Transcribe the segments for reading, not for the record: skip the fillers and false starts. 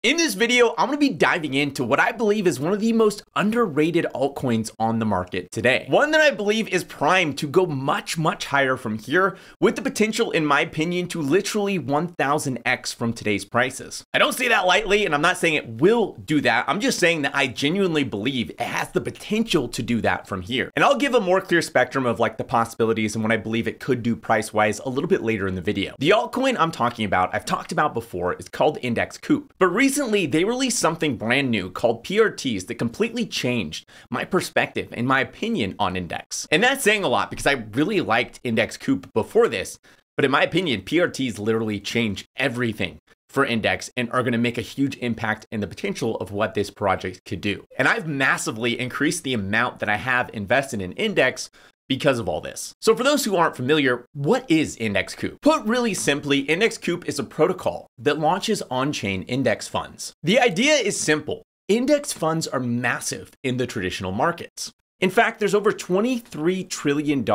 In this video, I'm going to be diving into what I believe is one of the most underrated altcoins on the market today. One that I believe is primed to go much higher from here, with the potential, in my opinion, to literally 1000x from today's prices. I don't say that lightly, and I'm not saying it will do that. I'm just saying that I genuinely believe it has the potential to do that from here. And I'll give a more clear spectrum of like the possibilities and what I believe it could do price-wise a little bit later in the video. The altcoin I'm talking about, I've talked about before, is called Index Coop. But recently, they released something brand new called PRTS that completely changed my perspective and my opinion on Index. And that's saying a lot because I really liked Index Coop before this, but in my opinion, PRTs literally change everything for Index and are going to make a huge impact in the potential of what this project could do. And I've massively increased the amount that I have invested in Index because of all this. So for those who aren't familiar, what is Index Coop? Put really simply, Index Coop is a protocol that launches on-chain index funds. The idea is simple. Index funds are massive in the traditional markets. In fact, there's over $23 trillion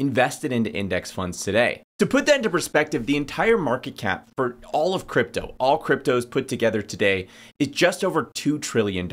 invested into index funds today. To put that into perspective, the entire market cap for all of crypto, all cryptos put together today, is just over $2 trillion.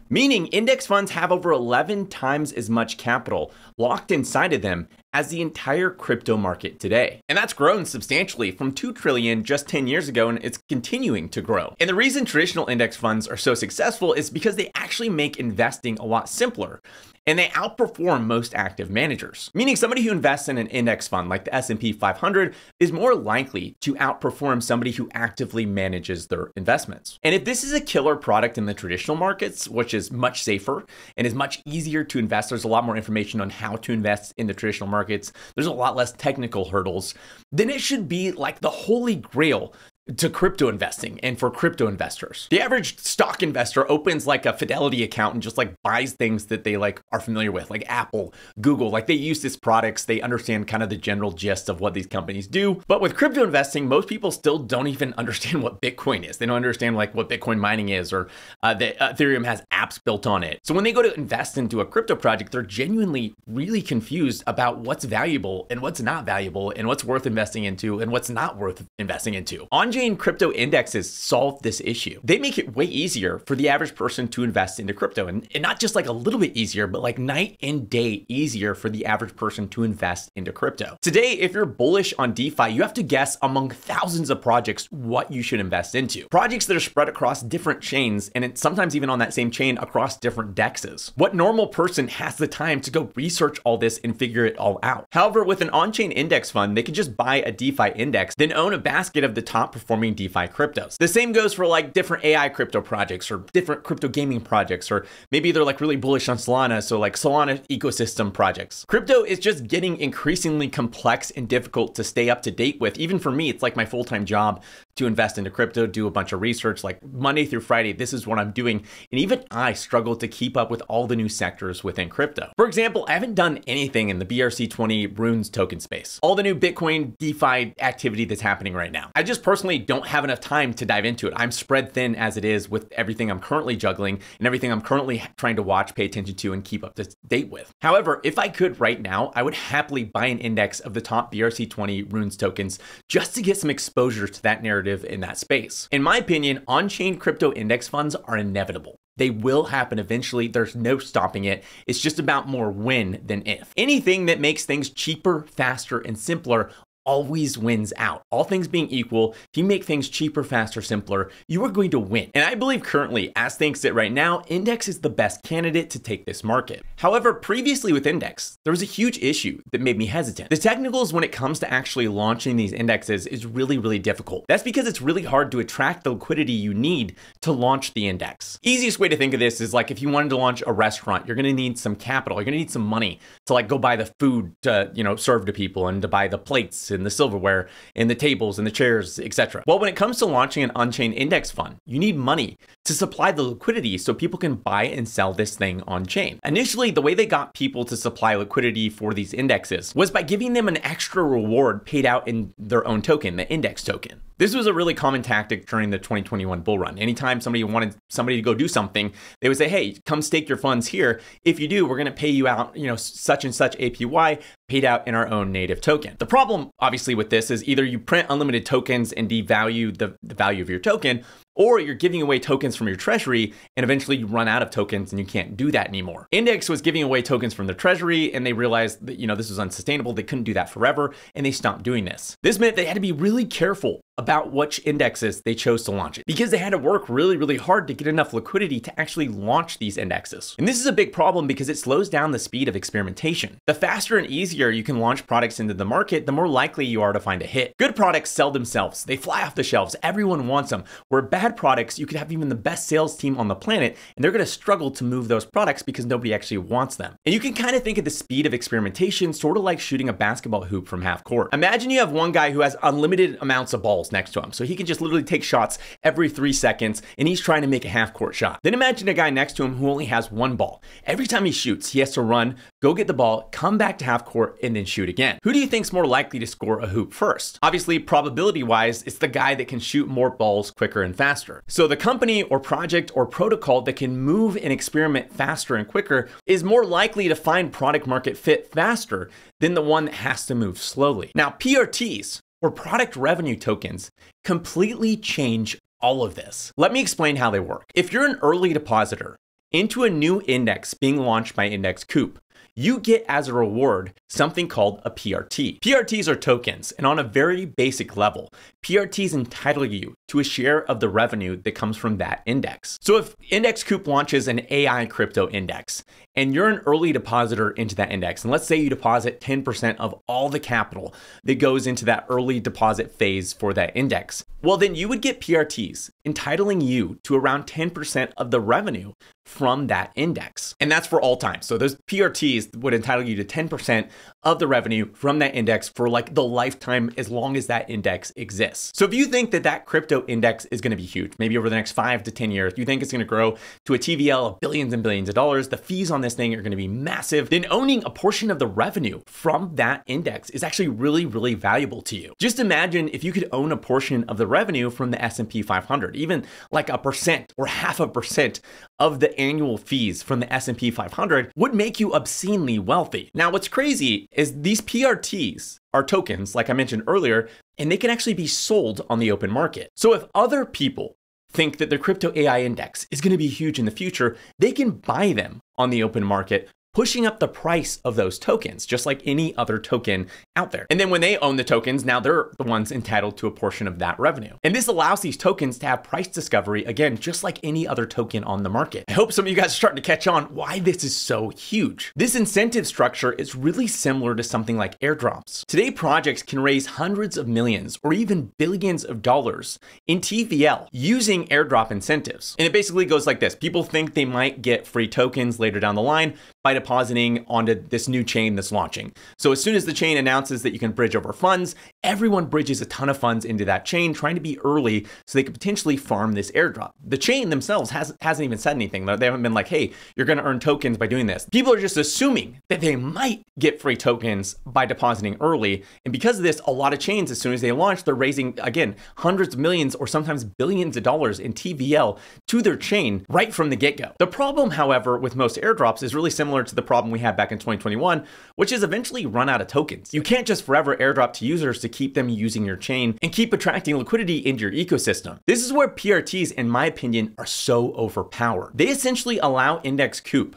Meaning index funds have over 11 times as much capital locked inside of them as the entire crypto market today. And that's grown substantially from 2 trillion just 10 years ago, and it's continuing to grow. And the reason traditional index funds are so successful is because they actually make investing a lot simpler, and they outperform most active managers. Meaning somebody who invests in an index fund like the S&P 500 is more likely to outperform somebody who actively manages their investments. And if this is a killer product in the traditional markets, which is much safer and is much easier to invest, there's a lot more information on how to invest in the traditional markets, there's a lot less technical hurdles, then it should be like the holy grail to crypto investing and for crypto investors. The average stock investor opens like a Fidelity account and just like buys things that they like are familiar with, like Apple, Google, like they use these products, they understand kind of the general gist of what these companies do. But with crypto investing, most people still don't even understand what Bitcoin is. They don't understand like what Bitcoin mining is, or that Ethereum has apps built on it. So when they go to invest into a crypto project, they're genuinely really confused about what's valuable and what's not valuable and what's worth investing into and what's not worth investing into. On-chain crypto indexes solve this issue. They make it way easier for the average person to invest into crypto, and not just like a little bit easier, but like night and day easier for the average person to invest into crypto. Today, if you're bullish on DeFi, you have to guess among thousands of projects what you should invest into. Projects that are spread across different chains, and it's sometimes even on that same chain across different dexes. What normal person has the time to go research all this and figure it all out? However, with an on-chain index fund, they can just buy a DeFi index, then own a basket of the top performing DeFi cryptos. The same goes for like different AI crypto projects or different crypto gaming projects, or maybe they're like really bullish on Solana, so like Solana ecosystem projects. Crypto is just getting increasingly complex and difficult to stay up to date with. Even for me, it's like my full-time job to invest into crypto, do a bunch of research, like Monday through Friday, this is what I'm doing. And even I struggle to keep up with all the new sectors within crypto. For example, I haven't done anything in the BRC20 runes token space, all the new Bitcoin DeFi activity that's happening right now. I just personally don't have enough time to dive into it. I'm spread thin as it is with everything I'm currently juggling and everything I'm currently trying to watch, pay attention to, and keep up to date with. However, if I could right now, I would happily buy an index of the top BRC20 runes tokens just to get some exposure to that narrative in that space. In my opinion, on-chain crypto index funds are inevitable. They will happen eventually. There's no stopping it. It's just about more when than if. Anything that makes things cheaper, faster, and simpler always wins out. All things being equal, if you make things cheaper, faster, simpler, you are going to win. And I believe currently, as things sit right now, Index is the best candidate to take this market. However, previously with Index, there was a huge issue that made me hesitant. The technicals when it comes to actually launching these indexes is really difficult. That's because it's really hard to attract the liquidity you need to launch the index. Easiest way to think of this is like if you wanted to launch a restaurant, you're gonna need some capital. You're gonna need some money to like go buy the food to, serve to people, and to buy the plates and the silverware and the tables and the chairs, etc. Well, when it comes to launching an on-chain index fund, you need money to supply the liquidity so people can buy and sell this thing on-chain. Initially, the way they got people to supply liquidity for these indexes was by giving them an extra reward paid out in their own token, the index token. This was a really common tactic during the 2021 bull run. Anytime somebody wanted somebody to go do something, they would say, hey, come stake your funds here. If you do, we're going to pay you out, such and such APY paid out in our own native token. The problem, obviously, with this is either you print unlimited tokens and devalue the value of your token, or you're giving away tokens from your treasury and eventually you run out of tokens and you can't do that anymore. Index was giving away tokens from their treasury and they realized that, this was unsustainable. They couldn't do that forever and they stopped doing this. This meant they had to be really careful about which indexes they chose to launch it because they had to work really, really hard to get enough liquidity to actually launch these indexes. And this is a big problem because it slows down the speed of experimentation. The faster and easier you can launch products into the market, the more likely you are to find a hit. Good products sell themselves. They fly off the shelves. Everyone wants them. Where bad products, you could have even the best sales team on the planet and they're going to struggle to move those products because nobody actually wants them. And you can kind of think of the speed of experimentation sort of like shooting a basketball hoop from half court. Imagine you have one guy who has unlimited amounts of balls next to him. So he can just literally take shots every 3 seconds and he's trying to make a half court shot. Then imagine a guy next to him who only has one ball. Every time he shoots, he has to run, go get the ball, come back to half court and then shoot again. Who do you think's more likely to score a hoop first? Obviously, probability wise, it's the guy that can shoot more balls quicker and faster. So the company or project or protocol that can move and experiment faster and quicker is more likely to find product market fit faster than the one that has to move slowly. Now, PRTs, or product revenue tokens, completely change all of this. Let me explain how they work. If you're an early depositor into a new index being launched by Index Coop, you get as a reward something called a PRT. PRTs are tokens, and on a very basic level, PRTs entitle you to a share of the revenue that comes from that index. So if Index Coop launches an AI crypto index, and you're an early depositor into that index, and let's say you deposit 10% of all the capital that goes into that early deposit phase for that index, well, then you would get PRTs entitling you to around 10% of the revenue from that index. And that's for all time. So those PRTs would entitle you to 10% of the revenue from that index for like the lifetime as long as that index exists. So if you think that that crypto index is going to be huge, maybe over the next 5 to 10 years, you think it's going to grow to a TVL of billions and billions of dollars, the fees on this thing are going to be massive, then owning a portion of the revenue from that index is actually really, really valuable to you. Just imagine if you could own a portion of the revenue from the S&P 500, even like 1% or 0.5% of the annual fees from the S&P 500 would make you obscenely wealthy. Now, what's crazy is these PRTs are tokens, like I mentioned earlier, and they can actually be sold on the open market. So if other people think that the crypto AI index is going to be huge in the future, they can buy them on the open market, pushing up the price of those tokens, just like any other token out there. And then when they own the tokens, now they're the ones entitled to a portion of that revenue. And this allows these tokens to have price discovery, again, just like any other token on the market. I hope some of you guys are starting to catch on why this is so huge. This incentive structure is really similar to something like airdrops. Today, projects can raise hundreds of millions or even billions of dollars in TVL using airdrop incentives. And it basically goes like this. People think they might get free tokens later down the line by depositing onto this new chain that's launching. So as soon as the chain announces that you can bridge over funds, everyone bridges a ton of funds into that chain, trying to be early so they could potentially farm this airdrop. The chain themselves hasn't even said anything. They haven't been like, hey, you're going to earn tokens by doing this. People are just assuming that they might get free tokens by depositing early. And because of this, a lot of chains, as soon as they launch, they're raising, again, hundreds of millions or sometimes billions of dollars in TVL to their chain right from the get-go. The problem, however, with most airdrops is really similar to the problem we had back in 2021, which is eventually run out of tokens. You can't just forever airdrop to users to keep them using your chain and keep attracting liquidity into your ecosystem. This is where PRTs, in my opinion, are so overpowered. They essentially allow Index Coop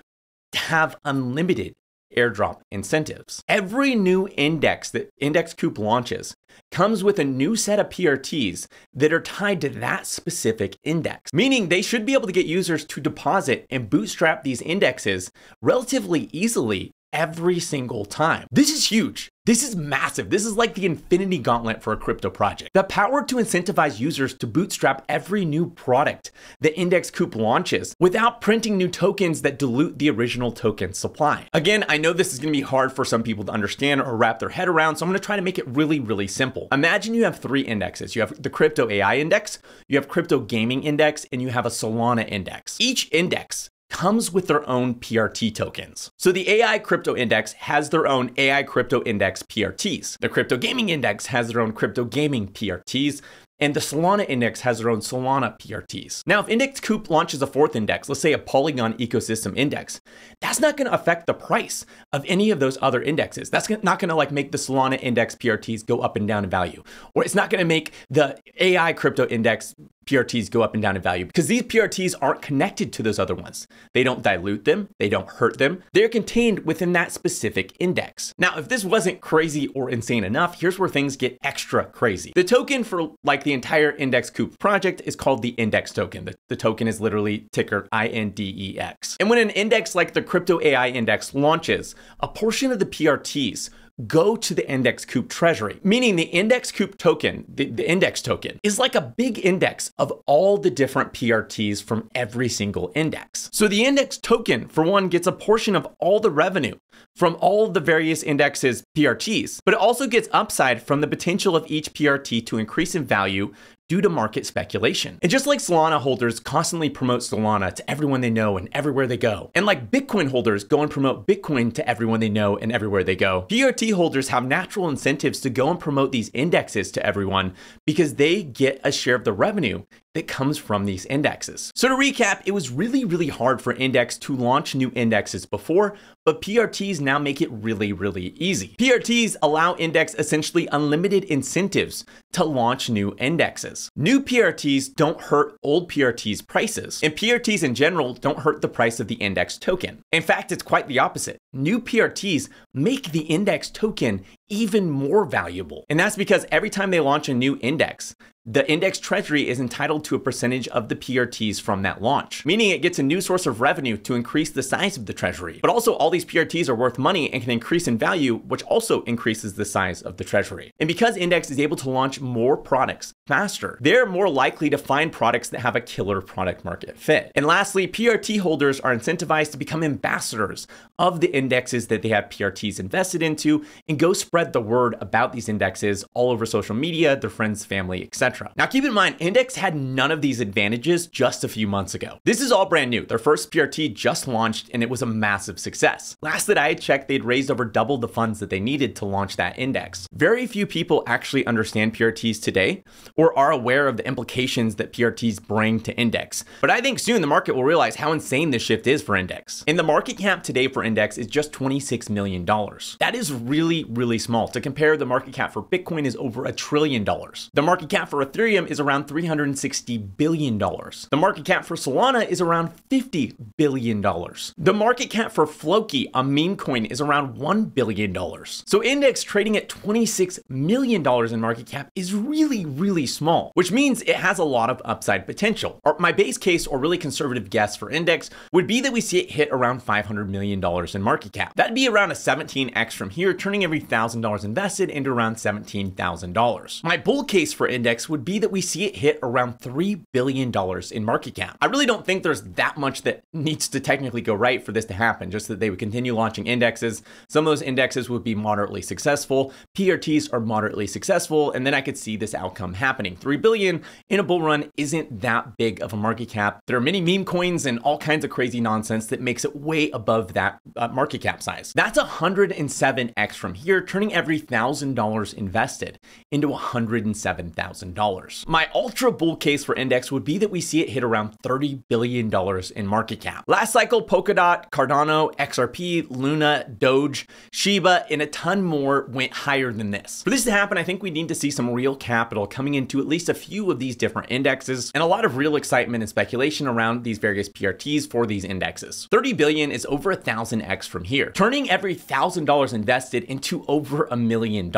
to have unlimited airdrop incentives. Every new index that Index Coop launches comes with a new set of PRTs that are tied to that specific index, meaning they should be able to get users to deposit and bootstrap these indexes relatively easily every single time. This is huge. This is massive. This is like the Infinity Gauntlet for a crypto project. The power to incentivize users to bootstrap every new product that Index Coop launches without printing new tokens that dilute the original token supply. Again, I know this is going to be hard for some people to understand or wrap their head around, so I'm going to try to make it really, really simple. Imagine you have 3 indexes. You have the Crypto AI Index, you have Crypto Gaming Index, and you have a Solana Index. Each index comes with their own PRT tokens. So the AI Crypto Index has their own AI Crypto Index PRTs. The Crypto Gaming Index has their own Crypto Gaming PRTs. And the Solana index has their own Solana PRTs. Now, if Index Coop launches a fourth index, let's say a Polygon ecosystem index, that's not going to affect the price of any of those other indexes. That's not going to like make the Solana index PRTs go up and down in value, or it's not going to make the AI crypto index PRTs go up and down in value, because these PRTs aren't connected to those other ones. They don't dilute them, they don't hurt them. They're contained within that specific index. Now, if this wasn't crazy or insane enough, here's where things get extra crazy. The token for like the entire Index Coop project is called the Index token. The token is literally ticker INDEX. And when an index like the Crypto AI Index launches, a portion of the PRTs go to the Index Coop treasury, meaning the Index Coop token, the index token, is like a big index of all the different PRTs from every single index. So the index token, for one, gets a portion of all the revenue from all of the various indexes PRTs, but it also gets upside from the potential of each PRT to increase in value due to market speculation. And just like Solana holders constantly promote Solana to everyone they know and everywhere they go, and like Bitcoin holders go and promote Bitcoin to everyone they know and everywhere they go, PRT holders have natural incentives to go and promote these indexes to everyone because they get a share of the revenue that comes from these indexes. So to recap, it was really hard for Index to launch new indexes before, but PRTs now make it really easy. PRTs allow Index essentially unlimited incentives to launch new indexes. New PRTs don't hurt old PRTs' prices, and PRTs in general don't hurt the price of the Index token. In fact, it's quite the opposite. New PRTs make the Index token even more valuable. And that's because every time they launch a new index, the index treasury is entitled to a percentage of the PRTs from that launch, meaning it gets a new source of revenue to increase the size of the treasury. But also all these PRTs are worth money and can increase in value, which also increases the size of the treasury. And because Index is able to launch more products faster, they're more likely to find products that have a killer product market fit. And lastly, PRT holders are incentivized to become ambassadors of the indexes that they have PRTs invested into and go spread the word about these indexes all over social media, their friends, family, etc. Now keep in mind, Index had none of these advantages just a few months ago. This is all brand new. Their first PRT just launched and it was a massive success. Last that I had checked, they'd raised over double the funds that they needed to launch that index. Very few people actually understand PRTs today or are aware of the implications that PRTs bring to Index. But I think soon the market will realize how insane this shift is for Index. And the market cap today for Index is just $26 million. That is really small. To compare, the market cap for Bitcoin is over $1 trillion. The market cap for Ethereum is around $360 billion. The market cap for Solana is around $50 billion. The market cap for Floki, a meme coin, is around $1 billion. So Index trading at $26 million in market cap is really small, which means it has a lot of upside potential. My base case or really conservative guess for Index would be that we see it hit around $500 million in market cap. That'd be around a 17x from here, turning every $1,000 invested into around $17,000. My bull case for Index would be that we see it hit around $3 billion in market cap. I really don't think there's that much that needs to technically go right for this to happen, just that they would continue launching indexes. Some of those indexes would be moderately successful. PRTs are moderately successful, and then I could see this outcome happening. $3 billion in a bull run isn't that big of a market cap. There are many meme coins and all kinds of crazy nonsense that makes it way above that market cap size. That's 107x from here, turning every $1,000 invested into $107,000. My ultra bull case for Index would be that we see it hit around $30 billion in market cap. Last cycle, Polkadot, Cardano, XRP, Luna, Doge, Shiba, and a ton more went higher than this. For this to happen, I think we need to see some real capital coming into at least a few of these different indexes and a lot of real excitement and speculation around these various PRTs for these indexes. 30 billion is over 1,000x from here, turning every $1,000 invested into over $1 million.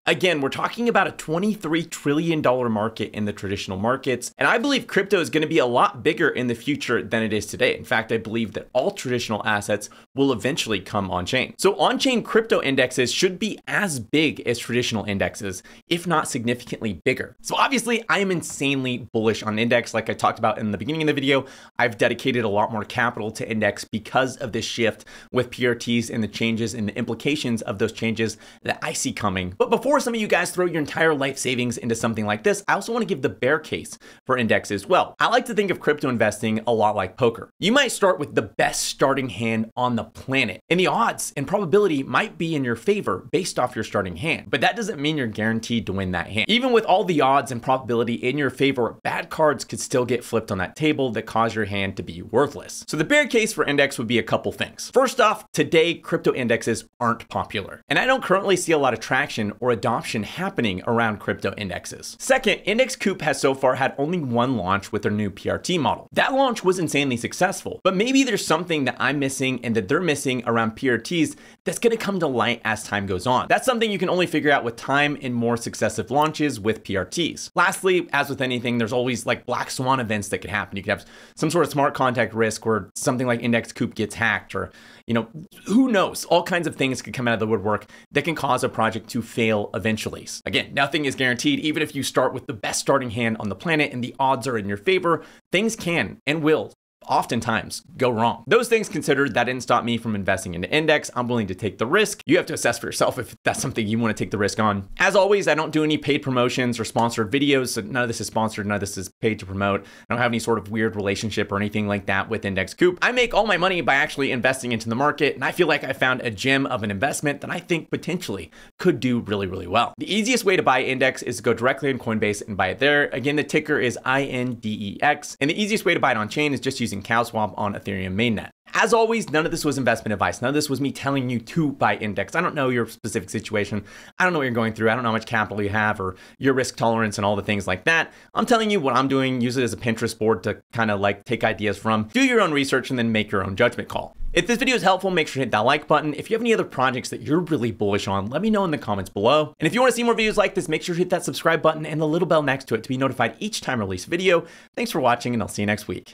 Again, we're talking about a $23 trillion market in the traditional markets, and I believe crypto is going to be a lot bigger in the future than it is today. In fact, I believe that all traditional assets will eventually come on-chain. So on-chain crypto indexes should be as big as traditional indexes, if not significantly bigger. So obviously, I am insanely bullish on Index. Like I talked about in the beginning of the video, I've dedicated a lot more capital to Index because of this shift with PRTs and the changes and the implications of those changes that I see coming. But before some of you guys throw your entire life savings into something like this, I also want to give the bear case for Index as well. I like to think of crypto investing a lot like poker. You might start with the best starting hand on the planet, and the odds and probability might be in your favor based off your starting hand, but that doesn't mean you're guaranteed to win that hand. Even with all the odds odds and probability in your favor, bad cards could still get flipped on that table that cause your hand to be worthless. So the bear case for Index would be a couple things. First off, today crypto indexes aren't popular, and I don't currently see a lot of traction or adoption happening around crypto indexes. Second, Index Coop has so far had only one launch with their new PRT model. That launch was insanely successful, but maybe there's something that I'm missing and that they're missing around PRTs that's going to come to light as time goes on. That's something you can only figure out with time and more successive launches with PRTs. Lastly, as with anything, there's always like black swan events that could happen. You could have some sort of smart contract risk where something like Index Coop gets hacked, or, you know, who knows? All kinds of things could come out of the woodwork that can cause a project to fail eventually. Again, nothing is guaranteed. Even if you start with the best starting hand on the planet and the odds are in your favor, things can and will oftentimes go wrong. Those things considered, that didn't stop me from investing into Index. I'm willing to take the risk. You have to assess for yourself if that's something you want to take the risk on. As always, I don't do any paid promotions or sponsored videos, so none of this is sponsored, none of this is paid to promote. I don't have any sort of weird relationship or anything like that with Index Coop. I make all my money by actually investing into the market, and I feel like I found a gem of an investment that I think potentially could do really, really well. The easiest way to buy Index is to go directly on Coinbase and buy it there. Again, the ticker is INDEX, and the easiest way to buy it on chain is just using CowSwap on Ethereum mainnet. As always, none of this was investment advice. None of this was me telling you to buy Index. I don't know your specific situation. I don't know what you're going through. I don't know how much capital you have or your risk tolerance and all the things like that. I'm telling you what I'm doing. Use it as a Pinterest board to kind of like take ideas from. Do your own research and then make your own judgment call. If this video is helpful, make sure to hit that like button. If you have any other projects that you're really bullish on, let me know in the comments below. And if you want to see more videos like this, make sure to hit that subscribe button and the little bell next to it to be notified each time I release a video. Thanks for watching, and I'll see you next week.